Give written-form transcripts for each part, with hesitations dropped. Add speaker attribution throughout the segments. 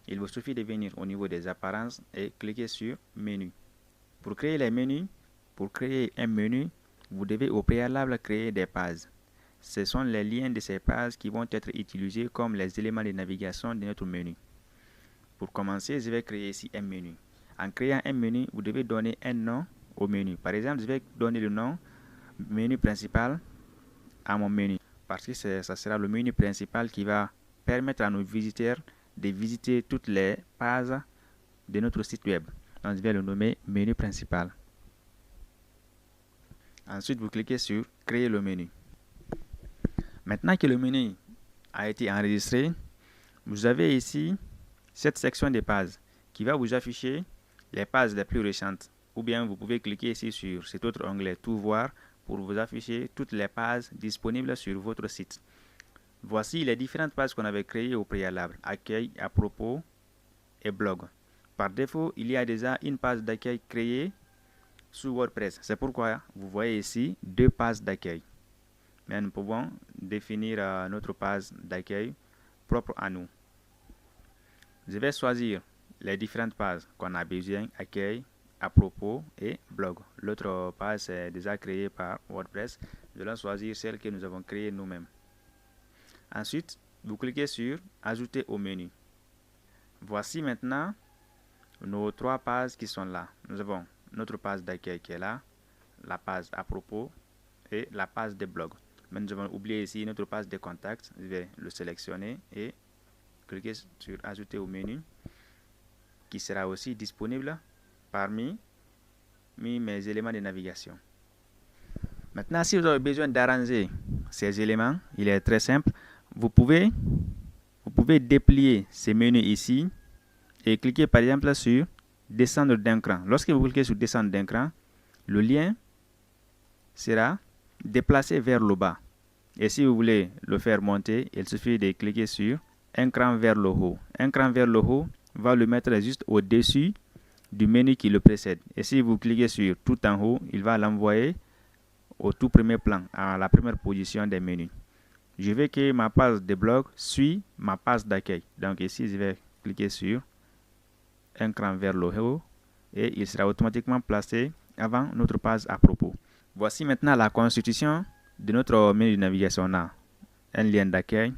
Speaker 1: il vous suffit de venir au niveau des apparences et cliquer sur menu. Pour créer les menus, pour créer un menu, vous devez au préalable créer des pages. Ce sont les liens de ces pages qui vont être utilisés comme les éléments de navigation de notre menu. Pour commencer, je vais créer ici un menu. En créant un menu, vous devez donner un nom au menu. Par exemple, je vais donner le nom menu principal à mon menu parce que ça sera le menu principal qui va permettre à nos visiteurs de visiter toutes les pages de notre site web. Donc, je vais le nommer menu principal. Ensuite, vous cliquez sur créer le menu. Maintenant que le menu a été enregistré, vous avez ici cette section des pages qui va vous afficher les pages les plus récentes. Ou bien vous pouvez cliquer ici sur cet autre onglet tout voir pour vous afficher toutes les pages disponibles sur votre site. Voici les différentes pages qu'on avait créées au préalable: accueil, à propos et blog. Par défaut, il y a déjà une page d'accueil créée sous WordPress. C'est pourquoi vous voyez ici deux pages d'accueil. Mais nous pouvons définir notre page d'accueil propre à nous. Je vais choisir les différentes pages qu'on a besoin: accueil, à propos et blog. L'autre page est déjà créée par WordPress. Nous allons choisir celle que nous avons créée nous-mêmes. Ensuite, vous cliquez sur ajouter au menu. Voici maintenant nos trois pages qui sont là. Nous avons notre page d'accueil qui est là, la page à propos et la page de blog. Mais nous avons oublié ici notre page de contact. Je vais le sélectionner et cliquer sur ajouter au menu, qui sera aussi disponible parmi mes éléments de navigation. Maintenant, si vous avez besoin d'arranger ces éléments, il est très simple. Vous pouvez déplier ces menus ici et cliquer par exemple sur descendre d'un cran. Lorsque vous cliquez sur descendre d'un cran, le lien sera déplacé vers le bas. Et si vous voulez le faire monter, il suffit de cliquer sur un cran vers le haut. Un cran vers le haut va le mettre juste au-dessus du menu qui le précède. Et si vous cliquez sur tout en haut, il va l'envoyer au tout premier plan, à la première position des menus. Je veux que ma page de blog suit ma page d'accueil. Donc ici, je vais cliquer sur un cran vers le haut et il sera automatiquement placé avant notre page à propos. Voici maintenant la constitution de notre menu de navigation. On a un lien d'accueil,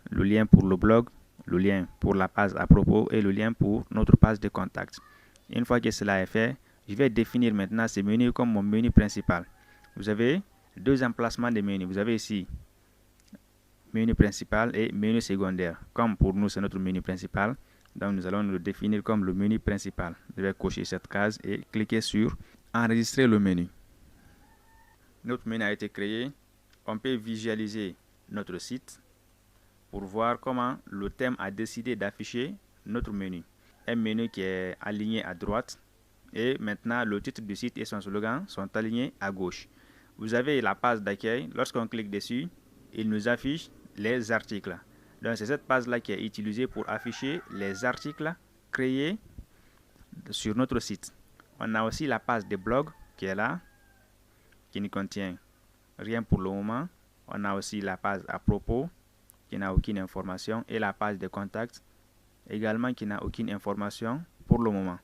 Speaker 1: le lien pour le blog, le lien pour la page à propos et le lien pour notre page de contact. Une fois que cela est fait, je vais définir maintenant ce menu comme mon menu principal. Vous avez deux emplacements de menus. Vous avez ici menu principal et menu secondaire. Comme pour nous, c'est notre menu principal, donc nous allons le définir comme le menu principal. Je vais cocher cette case et cliquer sur enregistrer le menu. Notre menu a été créé. On peut visualiser notre site pour voir comment le thème a décidé d'afficher notre menu. Un menu qui est aligné à droite et maintenant le titre du site et son slogan sont alignés à gauche. Vous avez la page d'accueil. Lorsqu'on clique dessus, il nous affiche les articles. Donc c'est cette page là qui est utilisée pour afficher les articles créés sur notre site. On a aussi la page de blog qui est là, qui ne contient rien pour le moment. On a aussi la page à propos qui n'a aucune information et la page de contact également qui n'a aucune information pour le moment.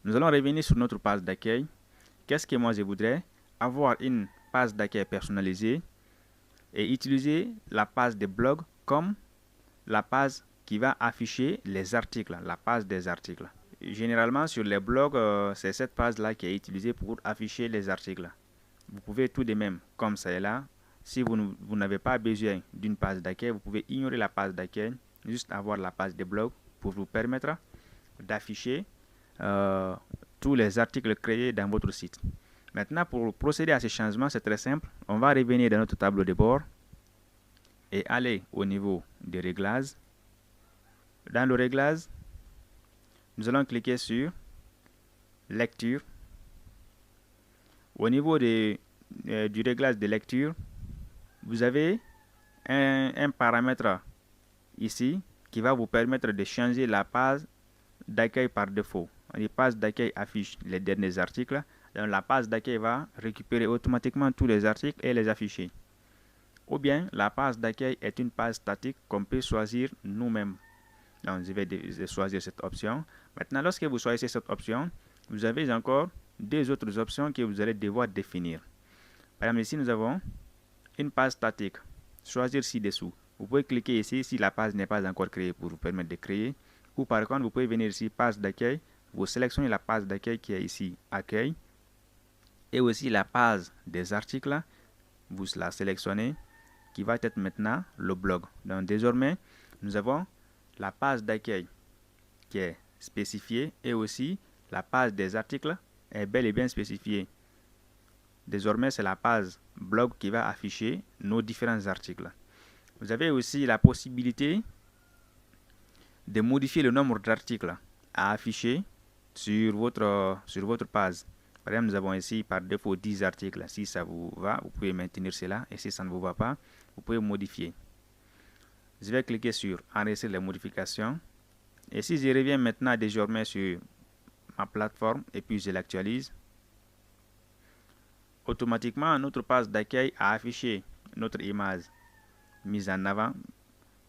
Speaker 1: Nous allons revenir sur notre page d'accueil. Qu'est-ce que moi je voudrais? Avoir une page d'accueil personnalisée et utiliser la page de blog comme la page qui va afficher les articles, la page des articles. Généralement sur les blogs, c'est cette page-là qui est utilisée pour afficher les articles. Vous pouvez tout de même, comme ça est là, si vous n'avez pas besoin d'une page d'accueil, vous pouvez ignorer la page d'accueil, juste avoir la page de blog pour vous permettre d'afficher tous les articles créés dans votre site. Maintenant, pour procéder à ce changement, c'est très simple. On va revenir dans notre tableau de bord et aller au niveau des réglages. Dans le réglage, nous allons cliquer sur lecture. Au niveau du réglage de lecture, vous avez un paramètre ici qui va vous permettre de changer la page d'accueil par défaut. Les pages d'accueil affichent les derniers articles. Donc la page d'accueil va récupérer automatiquement tous les articles et les afficher. Ou bien la page d'accueil est une page statique qu'on peut choisir nous-mêmes. Donc, je vais choisir cette option. Maintenant, lorsque vous choisissez cette option, vous avez encore deux autres options que vous allez devoir définir. Par exemple, ici, nous avons une page statique. Choisir ci-dessous. Vous pouvez cliquer ici si la page n'est pas encore créée pour vous permettre de créer. Ou par contre, vous pouvez venir ici, page d'accueil. Vous sélectionnez la page d'accueil qui est ici, accueil. Et aussi la page des articles. Vous la sélectionnez, qui va être maintenant le blog. Donc, désormais, nous avons la page d'accueil qui est spécifiée et aussi la page des articles est bel et bien spécifiée. Désormais, c'est la page blog qui va afficher nos différents articles. Vous avez aussi la possibilité de modifier le nombre d'articles à afficher sur votre page. Par exemple, nous avons ici par défaut 10 articles. Si ça vous va, vous pouvez maintenir cela. Et si ça ne vous va pas, vous pouvez modifier. Je vais cliquer sur enregistrer les modifications. Et si je reviens maintenant désormais sur ma plateforme et puis je l'actualise, automatiquement notre page d'accueil a affiché notre image mise en avant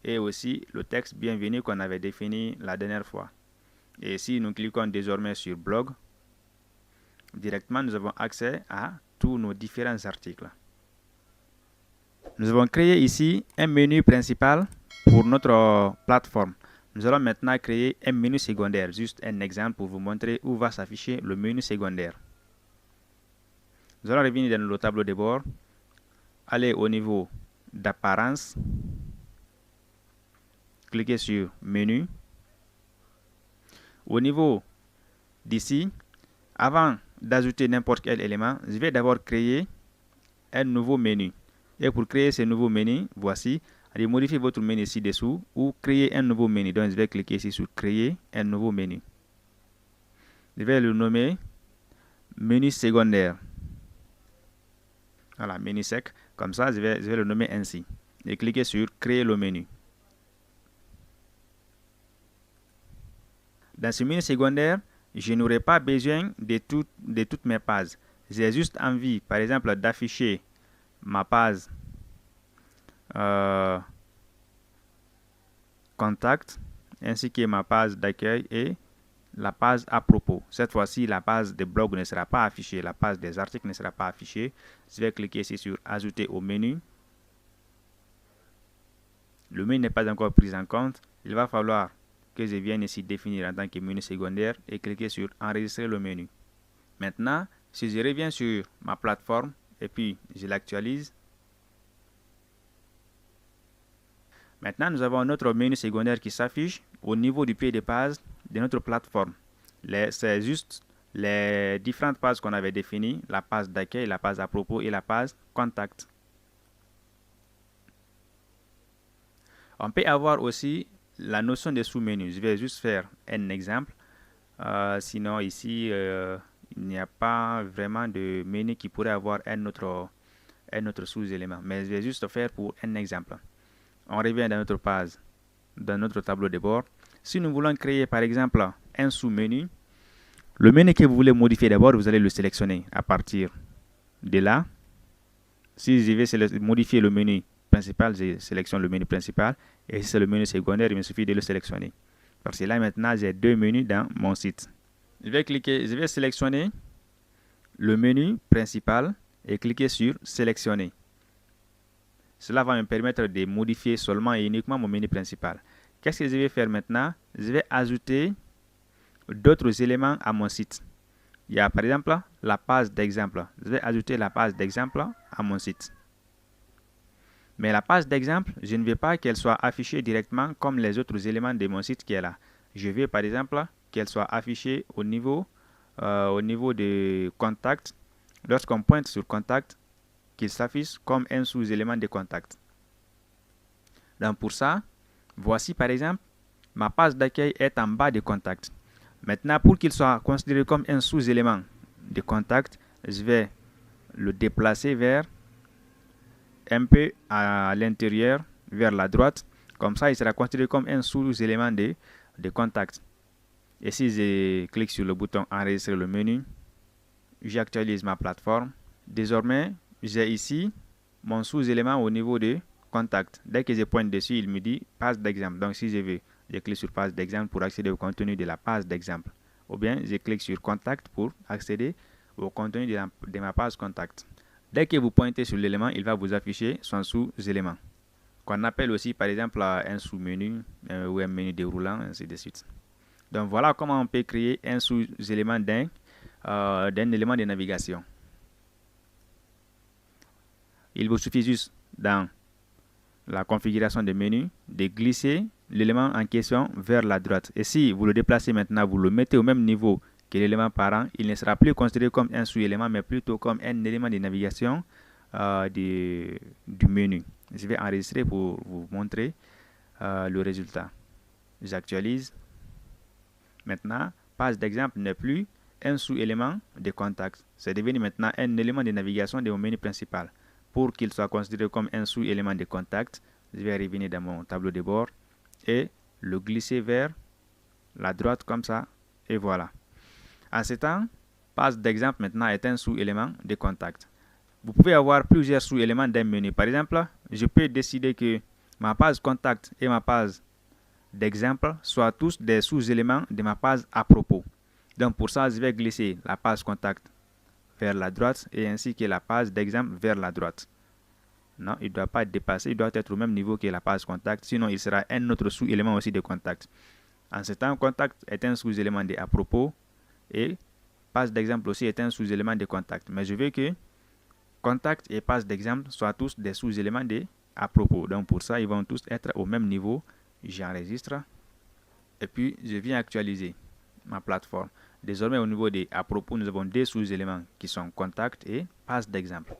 Speaker 1: et aussi le texte bienvenue qu'on avait défini la dernière fois. Et si nous cliquons désormais sur blog, directement nous avons accès à tous nos différents articles. Nous avons créé ici un menu principal pour notre plateforme. Nous allons maintenant créer un menu secondaire. Juste un exemple pour vous montrer où va s'afficher le menu secondaire. Nous allons revenir dans le tableau de bord, aller au niveau d'apparence, cliquez sur menu. Au niveau d'ici, avant d'ajouter n'importe quel élément, je vais d'abord créer un nouveau menu. Et pour créer ce nouveau menu, voici, allez modifier votre menu ci-dessous ou créer un nouveau menu. Donc je vais cliquer ici sur créer un nouveau menu. Je vais le nommer menu secondaire. Voilà, menu sec. Comme ça, je vais le nommer ainsi. Et cliquez sur créer le menu. Dans ce menu secondaire, je n'aurai pas besoin de toutes mes pages. J'ai juste envie, par exemple, d'afficher ma page contact ainsi que ma page d'accueil et la page à propos. Cette fois-ci, la page de blog ne sera pas affichée, la page des articles ne sera pas affichée. Je vais cliquer ici sur ajouter au menu. Le menu n'est pas encore pris en compte. Il va falloir que je vienne ici définir en tant que menu secondaire et cliquer sur enregistrer le menu. Maintenant, si je reviens sur ma plateforme et puis je l'actualise, maintenant nous avons notre menu secondaire qui s'affiche au niveau du pied de page de notre plateforme. C'est juste les différentes pages qu'on avait définies, la page d'accueil, la page à propos et la page contact. On peut avoir aussi la notion de sous-menu. Je vais juste faire un exemple. Sinon ici, il n'y a pas vraiment de menu qui pourrait avoir un autre sous-élément. Mais je vais juste faire pour un exemple. On revient dans notre page, dans notre tableau de bord. Si nous voulons créer par exemple un sous-menu, le menu que vous voulez modifier d'abord, vous allez le sélectionner à partir de là. Si je vais modifier le menu principal, je sélectionne le menu principal. Et si c'est le menu secondaire, il me suffit de le sélectionner. Parce que là maintenant, j'ai deux menus dans mon site. Je vais sélectionner le menu principal et cliquer sur sélectionner. Cela va me permettre de modifier seulement et uniquement mon menu principal. Qu'est-ce que je vais faire maintenant? Je vais ajouter d'autres éléments à mon site. Il y a par exemple la page d'exemple. Je vais ajouter la page d'exemple à mon site. Mais la page d'exemple, je ne veux pas qu'elle soit affichée directement comme les autres éléments de mon site qui est là. Je veux par exemple qu'elle soit affichée au niveau de contact. Lorsqu'on pointe sur contact, qu'il s'affiche comme un sous-élément de contact. Donc pour ça, voici par exemple, ma page d'accueil est en bas de contact. Maintenant, pour qu'il soit considéré comme un sous-élément de contact, je vais le déplacer vers un peu à l'intérieur, vers la droite. Comme ça, il sera considéré comme un sous-élément de contact. Et si je clique sur le bouton enregistrer le menu, j'actualise ma plateforme. Désormais, j'ai ici mon sous-élément au niveau de contact. Dès que je pointe dessus, il me dit page d'exemple. Donc, si je veux Je clique sur page d'exemple pour accéder au contenu de la page d'exemple. Ou bien, je clique sur contact pour accéder au contenu de ma page contact. Dès que vous pointez sur l'élément, il va vous afficher son sous-élément, qu'on appelle aussi par exemple un sous-menu ou un menu déroulant, ainsi de suite. Donc voilà comment on peut créer un sous-élément d'un élément de navigation. Il vous suffit juste dans la configuration de menu de glisser l'élément en question vers la droite. Et si vous le déplacez maintenant, vous le mettez au même niveau que l'élément parent, il ne sera plus considéré comme un sous-élément, mais plutôt comme un élément de navigation du menu. Je vais enregistrer pour vous montrer le résultat. J'actualise. Maintenant, page d'exemple n'est plus un sous-élément de contact. C'est devenu maintenant un élément de navigation de mon menu principal. Pour qu'il soit considéré comme un sous-élément de contact, je vais revenir dans mon tableau de bord et le glisser vers la droite comme ça. Et voilà. En ce temps, page d'exemple maintenant est un sous-élément de contact. Vous pouvez avoir plusieurs sous-éléments d'un menu. Par exemple, je peux décider que ma page contact et ma page d'exemple soient tous des sous-éléments de ma page à propos. Donc pour ça, je vais glisser la page contact vers la droite et ainsi que la page d'exemple vers la droite. Non, il ne doit pas dépasser, il doit être au même niveau que la page contact, sinon il sera un autre sous-élément aussi de contact. En ce temps, contact est un sous-élément de à propos et page d'exemple aussi est un sous-élément de contact. Mais je veux que contact et page d'exemple soient tous des sous-éléments de à propos. Donc pour ça, ils vont tous être au même niveau. J'enregistre et puis je viens actualiser ma plateforme. Désormais, au niveau des à propos, nous avons deux sous-éléments qui sont contact et page d'exemple.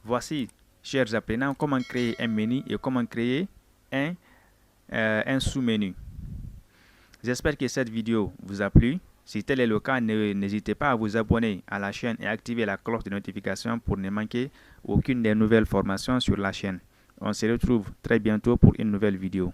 Speaker 1: Voici, chers apprenants, comment créer un menu et comment créer un sous-menu. J'espère que cette vidéo vous a plu. Si tel est le cas, n'hésitez pas à vous abonner à la chaîne et activer la cloche de notification pour ne manquer aucune des nouvelles formations sur la chaîne. On se retrouve très bientôt pour une nouvelle vidéo.